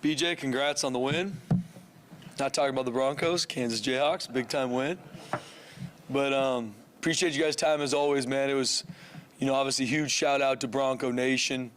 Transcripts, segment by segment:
BJ, congrats on the win. Not talking about the Broncos, Kansas Jayhawks, big time win. But appreciate you guys' time as always, man. It was, obviously huge shout out to Bronco Nation.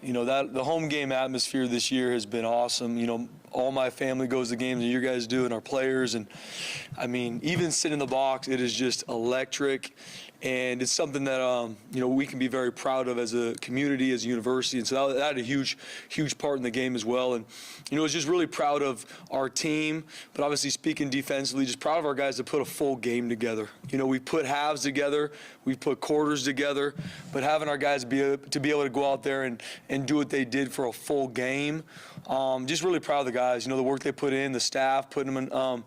That the home game atmosphere this year has been awesome. All my family goes to games and you guys do, and our players. And I mean, even sitting in the box, it is just electric. And it's something that, we can be very proud of as a community, as a university. And so that had a huge part in the game as well. And, I was just really proud of our team, but obviously speaking defensively, just proud of our guys to put a full game together. We put halves together, we put quarters together, but having our guys be able to go out there and do what they did for a full game, just really proud of the guys. The work they put in, the staff, putting them in,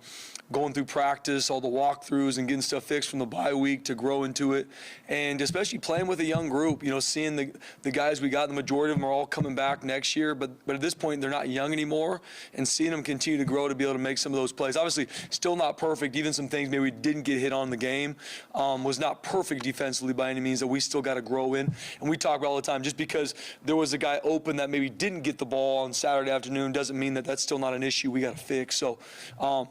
going through practice, all the walkthroughs and getting stuff fixed from the bye week to grow into it. And especially playing with a young group, seeing the guys we got, the majority of them are all coming back next year, but at this point they're not young anymore, and seeing them continue to grow to be able to make some of those plays. Obviously still not perfect, even some things maybe we didn't get hit on in the game, was not perfect defensively by any means, that we still got to grow in. And we talk about all the time, just because there was a guy open that maybe didn't get the ball on Saturday afternoon doesn't mean that that's still not an issue we got to fix. So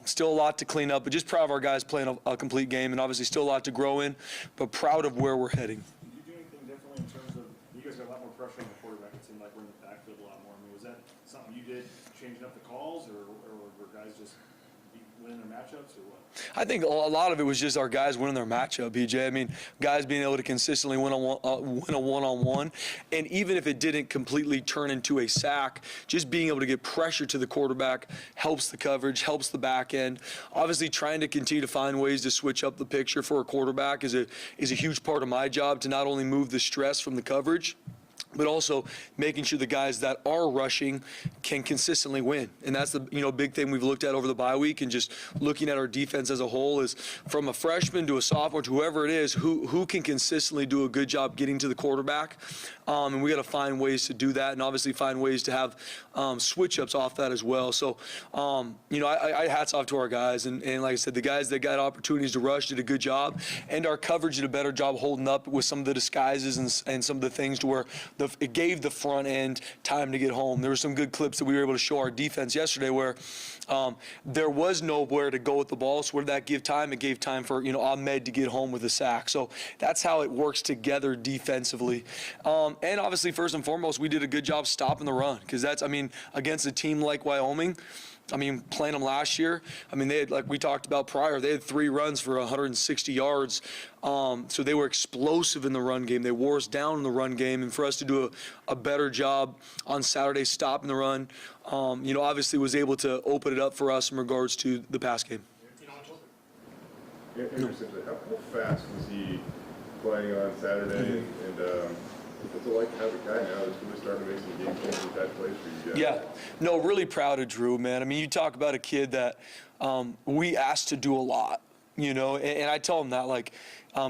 still a lot to clean up, but just proud of our guys playing a complete game, and obviously still a lot to grow in, but proud of where we're heading. Did you do anything differently in terms of, you guys got a lot more pressure on the quarterback, it seemed like we're in the backfield a lot more. I mean, was that something you did, changing up the calls, or were guys just winning their matchups, or what? I think a lot of it was just our guys winning their matchup, BJ. I mean, guys being able to consistently win a one-on-one, and even if it didn't completely turn into a sack, just being able to get pressure to the quarterback helps the coverage, helps the back end. Obviously, trying to continue to find ways to switch up the picture for a quarterback is a huge part of my job, to not only move the stress from the coverage, but also making sure the guys that are rushing can consistently win. And that's the big thing we've looked at over the bye week, and just looking at our defense as a whole, is from a freshman to a sophomore to whoever it is, who can consistently do a good job getting to the quarterback. And we got to find ways to do that, and obviously find ways to have switch-ups off that as well. So, I hats off to our guys. And like I said, the guys that got opportunities to rush did a good job, and our coverage did a better job holding up with some of the disguises and some of the things to where it gave the front end time to get home. There were some good clips that we were able to show our defense yesterday where there was nowhere to go with the ball. So what did that give time? It gave time for, Ahmed to get home with a sack. So that's how it works together defensively. And obviously, first and foremost, we did a good job stopping the run, because that's, against a team like Wyoming, playing them last year, they had, like we talked about prior, they had 3 runs for 160 yards. So they were explosive in the run game. They wore us down in the run game. And for us to do a better job on Saturday stopping the run, obviously was able to open it up for us in regards to the pass game. Anderson, how fast was he playing on Saturday? And what's it like to have a guy now that's really starting to make some game-changing type plays for you guys? Yeah. No, really proud of Drew, man. You talk about a kid that we asked to do a lot, and I tell him that,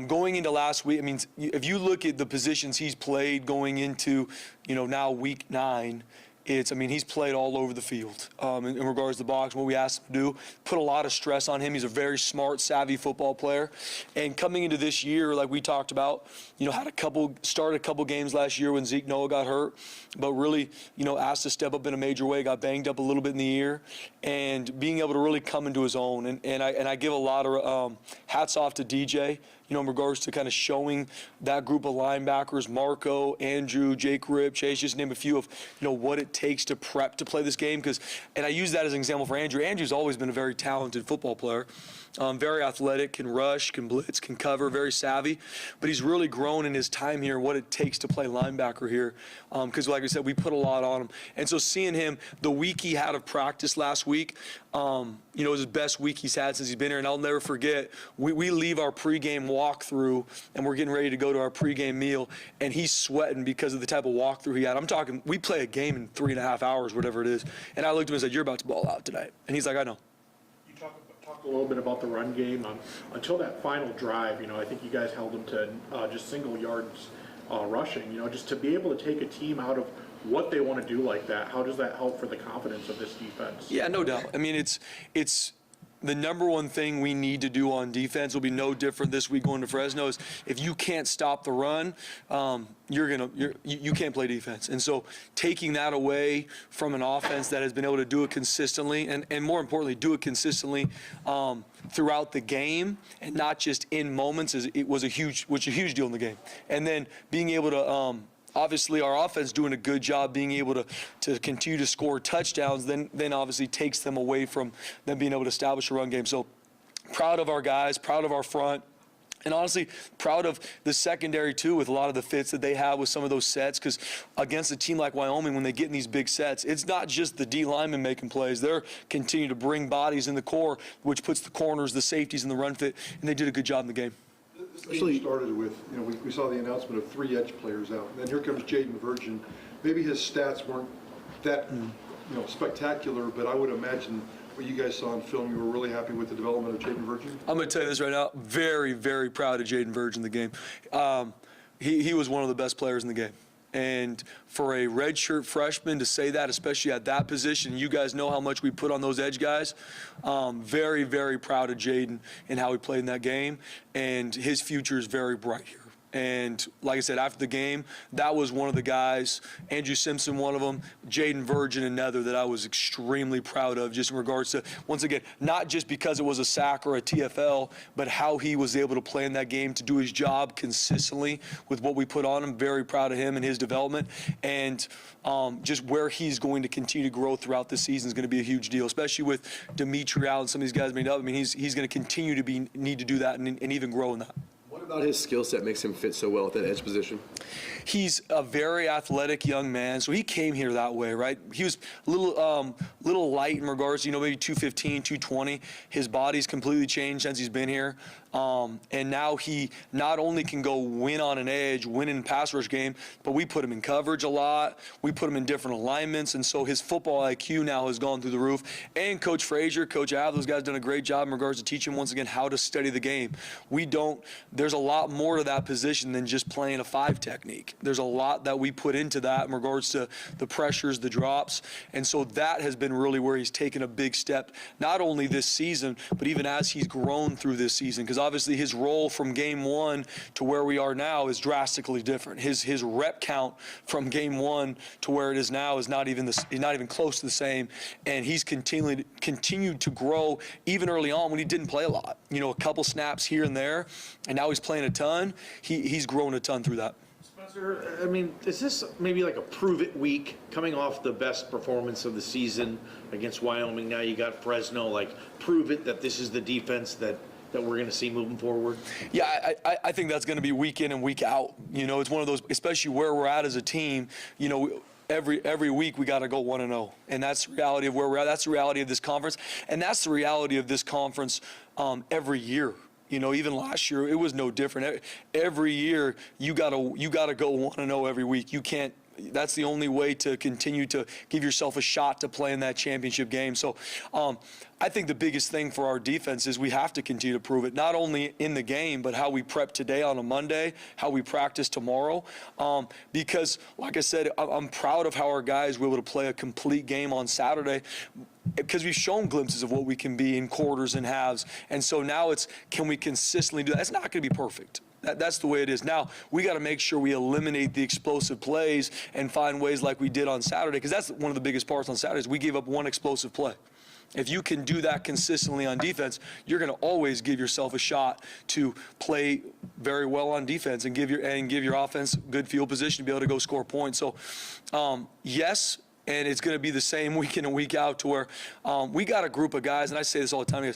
going into last week, if you look at the positions he's played going into, now week 9, he's played all over the field in regards to the box. What we asked him to do, put a lot of stress on him. He's a very smart, savvy football player. And coming into this year, like we talked about, started a couple games last year when Zeke Noah got hurt, but really, asked to step up in a major way, got banged up a little bit in the ear, and being able to really come into his own. And I give a lot of hats off to DJ, in regards to kind of showing that group of linebackers, Marco, Andrew, Jake Rip, Chase, just to name a few of, what it takes to prep to play this game. And I use that as an example for Andrew. Andrew's always been a very talented football player, very athletic, can rush, can blitz, can cover, very savvy. But he's really grown in his time here, what it takes to play linebacker here. Because like I said, we put a lot on him. And so seeing him, the week he had of practice last week, it was his best week he's had since he's been here. And I'll never forget, we leave our pregame walkthrough, and we're getting ready to go to our pregame meal, and he's sweating because of the type of walkthrough he had. I'm talking, we play a game in 3.5 hours, whatever it is. And I looked at him and said, "You're about to ball out tonight." And he's like, "I know." You talked a little bit about the run game. Until that final drive, I think you guys held them to just single yards rushing. Just to be able to take a team out of what they want to do like that, how does that help for the confidence of this defense? Yeah, no doubt. the number one thing we need to do on defense will be no different this week going to Fresno is if you can't stop the run, you can't play defense. And so taking that away from an offense that has been able to do it consistently and more importantly, do it consistently throughout the game and not just in moments was a huge deal in the game. And then being able to obviously, our offense doing a good job being able to continue to score touchdowns, then obviously takes them away from them being able to establish a run game. So proud of our guys, proud of our front, and honestly proud of the secondary too with a lot of the fits that they have with some of those sets, because against a team like Wyoming, when they get in these big sets, it's not just the D linemen making plays. They're continuing to bring bodies in the core, which puts the corners, the safeties, and the run fit, and they did a good job in the game. Especially started with, we saw the announcement of 3 edge players out. And then here comes Jaden Virgin. Maybe his stats weren't that, spectacular, but I would imagine what you guys saw in film, you were really happy with the development of Jaden Virgin. I'm going to tell you this right now. Very, very proud of Jaden Virgin in the game. He was one of the best players in the game. And for a redshirt freshman to say that, especially at that position, you guys know how much we put on those edge guys. Very, very proud of Jaden and how he played in that game. And his future is very bright here. And like I said, after the game, that was one of the guys, Andrew Simpson, one of them, Jaden Virgin, another, that I was extremely proud of, just in regards to, once again, not just because it was a sack or a TFL, but how he was able to play in that game to do his job consistently with what we put on him. Very proud of him and his development. And just where he's going to continue to grow throughout this season is going to be a huge deal, especially with Dimitri out and some of these guys made up. I mean, he's going to continue to need to do that and even grow in that. What about his skill set makes him fit so well at that edge position? He's a very athletic young man, so he came here that way, right? He was a little light in regards to, maybe 215, 220. His body's completely changed since he's been here. And now he not only can go win on an edge, win in pass rush game, but we put him in coverage a lot. We put him in different alignments, and so his football IQ now has gone through the roof. And Coach Frazier, Coach Av, those guys done a great job in regards to teaching once again how to study the game. There's a lot more to that position than just playing a 5 technique. There's a lot that we put into that in regards to the pressures, the drops, and so that has been really where he's taken a big step, not only this season, but even as he's grown through this season, because obviously his role from game 1 to where we are now is drastically different. His rep count from game 1 to where it is now is not even close to the same, and he's continued to grow even early on when he didn't play a lot. A couple snaps here and there, and now he's playing a ton. He's grown a ton through that. Spencer, I mean, is this maybe like a prove-it week, coming off the best performance of the season against Wyoming? Now you got Fresno, like, prove it that this is the defense that we're going to see moving forward? Yeah, I think that's going to be week in and week out. It's one of those, especially where we're at as a team, every week we got to go 1-0. And that's the reality of where we're at. That's the reality of this conference. And that's the reality of this conference every year. Even last year, it was no different. Every year, you gotta go 1-0 every week. You can't. That's the only way to continue to give yourself a shot to play in that championship game. So I think the biggest thing for our defense is we have to continue to prove it, not only in the game, but how we prep today on a Monday, how we practice tomorrow. Because, like I said, I'm proud of how our guys were able to play a complete game on Saturday, because we've shown glimpses of what we can be in quarters and halves. And so now it's, can we consistently do that? It's not going to be perfect. That's the way it is. Now, we got to make sure we eliminate the explosive plays and find ways like we did on Saturday, because that's one of the biggest parts on Saturdays. We gave up one explosive play. If you can do that consistently on defense, you're going to always give yourself a shot to play very well on defense and give your offense good field position to be able to go score points. So, yes, and it's going to be the same week in and week out, to where we got a group of guys, and I say this all the time,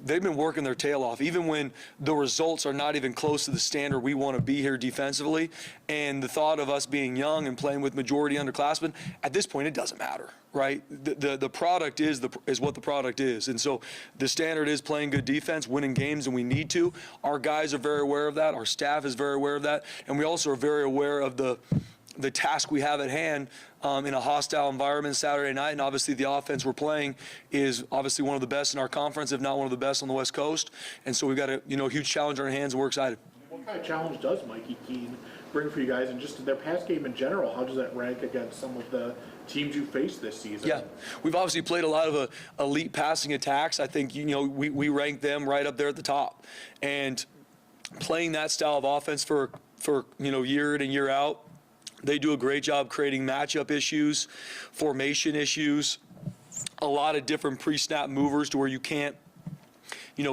they've been working their tail off, even when the results are not even close to the standard we want to be here defensively. And the thought of us being young and playing with majority underclassmen, at this point, it doesn't matter, right? The product is what the product is. And so the standard is playing good defense, winning games, and we need to. Our guys are very aware of that. Our staff is very aware of that. And we also are very aware of the task we have at hand in a hostile environment Saturday night. And obviously the offense we're playing is obviously one of the best in our conference, if not one of the best on the West Coast. And so we've got a huge challenge on our hands, and we're excited. What kind of challenge does Mikey Keene bring for you guys, and just their pass game in general? How does that rank against some of the teams you faced this season. Yeah, we've obviously played a lot of elite passing attacks. I think, we rank them right up there at the top. And playing that style of offense for year in and year out, they do a great job creating matchup issues, formation issues, a lot of different pre-snap movers to where you can't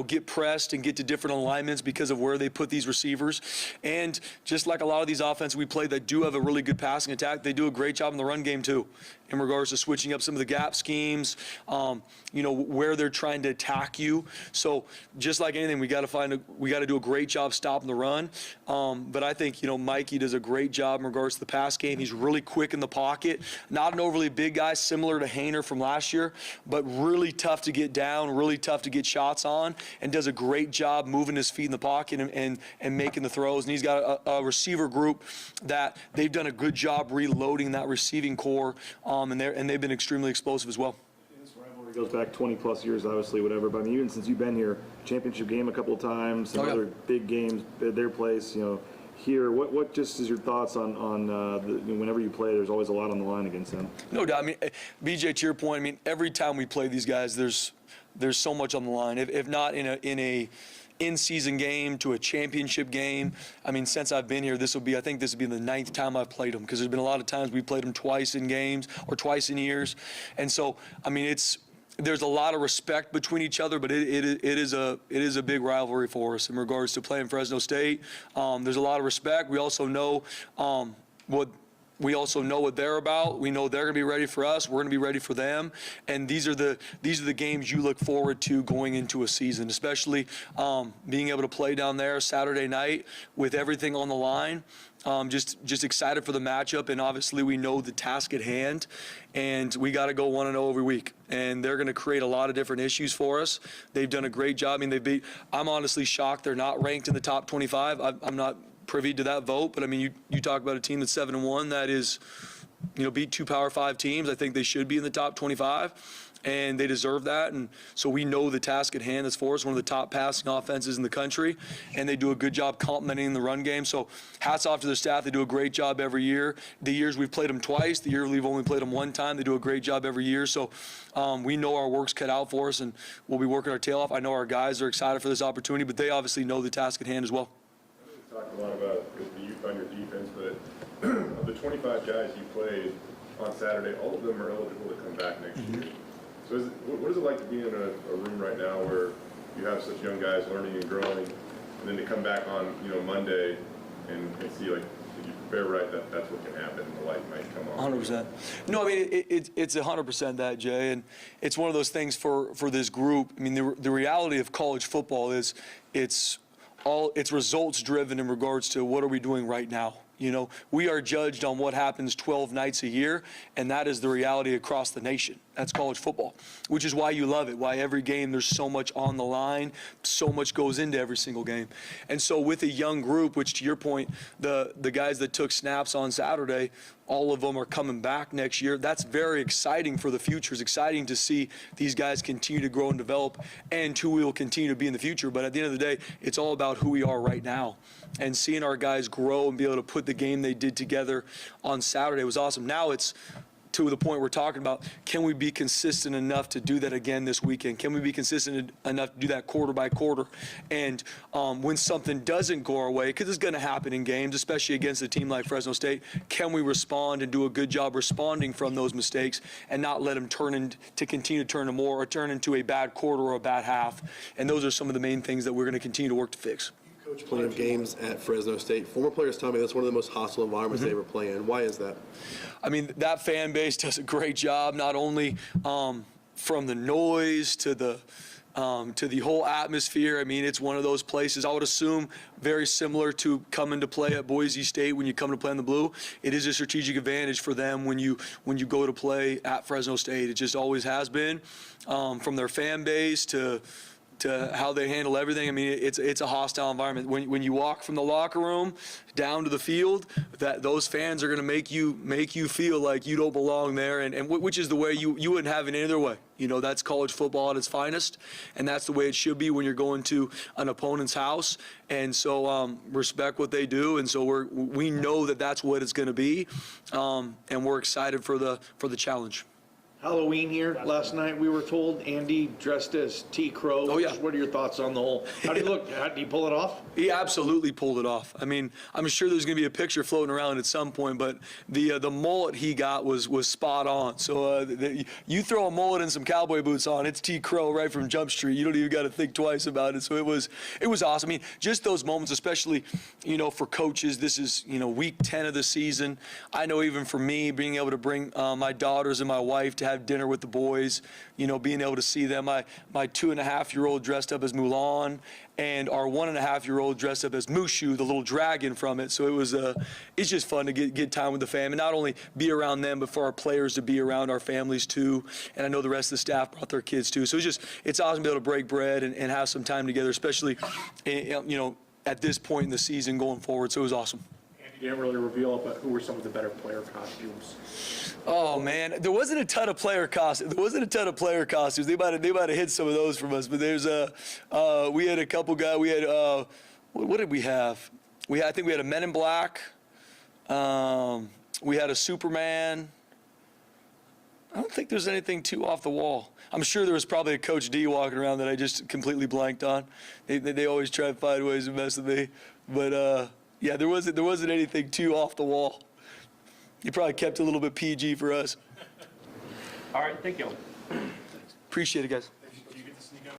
get pressed and get to different alignments because of where they put these receivers. And just like a lot of these offenses we play that do have a really good passing attack, they do a great job in the run game too, in regards to switching up some of the gap schemes, where they're trying to attack you. So just like anything, we got to do a great job stopping the run. But I think, Mikey does a great job in regards to the pass game. He's really quick in the pocket, not an overly big guy, similar to Hainer from last year, but really tough to get down, really tough to get shots on, and does a great job moving his feet in the pocket and making the throws. And he's got a receiver group that they've done a good job reloading that receiving core, and they've been extremely explosive as well. This rivalry goes back 20-plus years, obviously, whatever. But I mean, even since you've been here, championship game a couple of times, some other big games at their place, here. What just is your thoughts on whenever you play, there's always a lot on the line against them? No doubt. I mean, BJ, to your point, every time we play these guys, there's so much on the line. If not in a in-season game to a championship game. Since I've been here, I think this will be the 9th time I've played them, because there's been a lot of times we played them twice in games or twice in years. And so, there's a lot of respect between each other, but it is a big rivalry for us in regards to playing Fresno State. There's a lot of respect. We also know what they're about. We know they're going to be ready for us. We're going to be ready for them. And these are the games you look forward to going into a season, especially being able to play down there Saturday night with everything on the line. Just excited for the matchup, and obviously we know the task at hand, and we got to go 1-0 every week. And they're going to create a lot of different issues for us. They've done a great job. I'm honestly shocked they're not ranked in the top 25. I'm not privy to that vote, but you talk about a team that's 7-1 that is, beat 2 Power 5 teams. I think they should be in the top 25, and they deserve that. And so we know the task at hand is for us, one of the top passing offenses in the country, and they do a good job complementing the run game. So hats off to the staff. They do a great job every year. The years we've played them twice, the year we've only played them one time, they do a great job every year. So we know our work's cut out for us, and we'll be working our tail off. I know our guys are excited for this opportunity, but they obviously know the task at hand as well. Talked a lot about the youth on your defense, but of the 25 guys you played on Saturday, all of them are eligible to come back next year. So what is it like to be in a room right now where you have such young guys learning and growing, and then to come back on Monday and see, like, if you prepare right, that's what can happen, the light might come on? 100%. No, it's 100% that, Jay, and it's one of those things for this group. The reality of college football is it's results driven in regards to what are we doing right now. We are judged on what happens 12 nights a year, and that is the reality across the nation. That's college football, which is why you love it, why every game there's so much on the line, so much goes into every single game. And so with a young group, which to your point, the guys that took snaps on Saturday, all of them are coming back next year. That's very exciting for the future. It's exciting to see these guys continue to grow and develop, and who we will continue to be in the future. But at the end of the day, it's all about who we are right now. And seeing our guys grow and be able to put the game they did together on Saturday was awesome. Now it's to the point we're talking about, can we be consistent enough to do that again this weekend? Can we be consistent enough to do that quarter by quarter? And when something doesn't go our way, because it's going to happen in games, especially against a team like Fresno State, can we respond and do a good job responding from those mistakes and not let them continue to turn into a bad quarter or a bad half? And those are some of the main things that we're going to continue to work to fix. Coach, plenty of games at Fresno State. Former players tell me that's one of the most hostile environments they ever play in. Why is that? That fan base does a great job, not only from the noise to the whole atmosphere. It's one of those places, I would assume, very similar to coming to play at Boise State when you come to play in the blue. It is a strategic advantage for them when you go to play at Fresno State. It just always has been, from their fan base to to how they handle everything. I mean, it's a hostile environment. When you walk from the locker room down to the field, that those fans are going to make you feel like you don't belong there, and which is the way you wouldn't have it any other way. You know, that's college football at its finest, and that's the way it should be when you're going to an opponent's house. And so respect what they do, and so we know that that's what it's going to be, and we're excited for the challenge. Halloween here last night, we were told. Andy dressed as T. Crow. Oh, yeah. What are your thoughts on the whole? How do you look? How do you pull it off? He absolutely pulled it off. I mean, I'm sure there's going to be a picture floating around at some point, but the mullet he got was spot on. So you throw a mullet and some cowboy boots on, it's T. Crow right from Jump Street. You don't even got to think twice about it. So it was awesome. I mean, just those moments, especially, you know, for coaches. This is, you know, week 10 of the season. I know even for me, being able to bring my daughters and my wife to have dinner with the boys, you know, being able to see them. My 2.5-year-old dressed up as Mulan, and our 1.5-year-old dressed up as Mushu, the little dragon from it. So it's just fun to get time with the fam, and not only be around them, but for our players to be around our families too. And I know the rest of the staff brought their kids too. So it's awesome to be able to break bread and have some time together, especially, you know, at this point in the season going forward. So it was awesome. You didn't really reveal it, but who were some of the better player costumes? Oh man, there wasn't a ton of player costumes. They might have hit some of those from us, but we had a couple guys. We had what did we have? I think we had a Men in Black. We had a Superman. I don't think there's anything too off the wall. I'm sure there was probably a Coach D walking around that I just completely blanked on. They always try to find ways to mess with me, but yeah, there wasn't anything too off the wall. You probably kept a little bit PG for us. All right, thank you. Appreciate it, guys.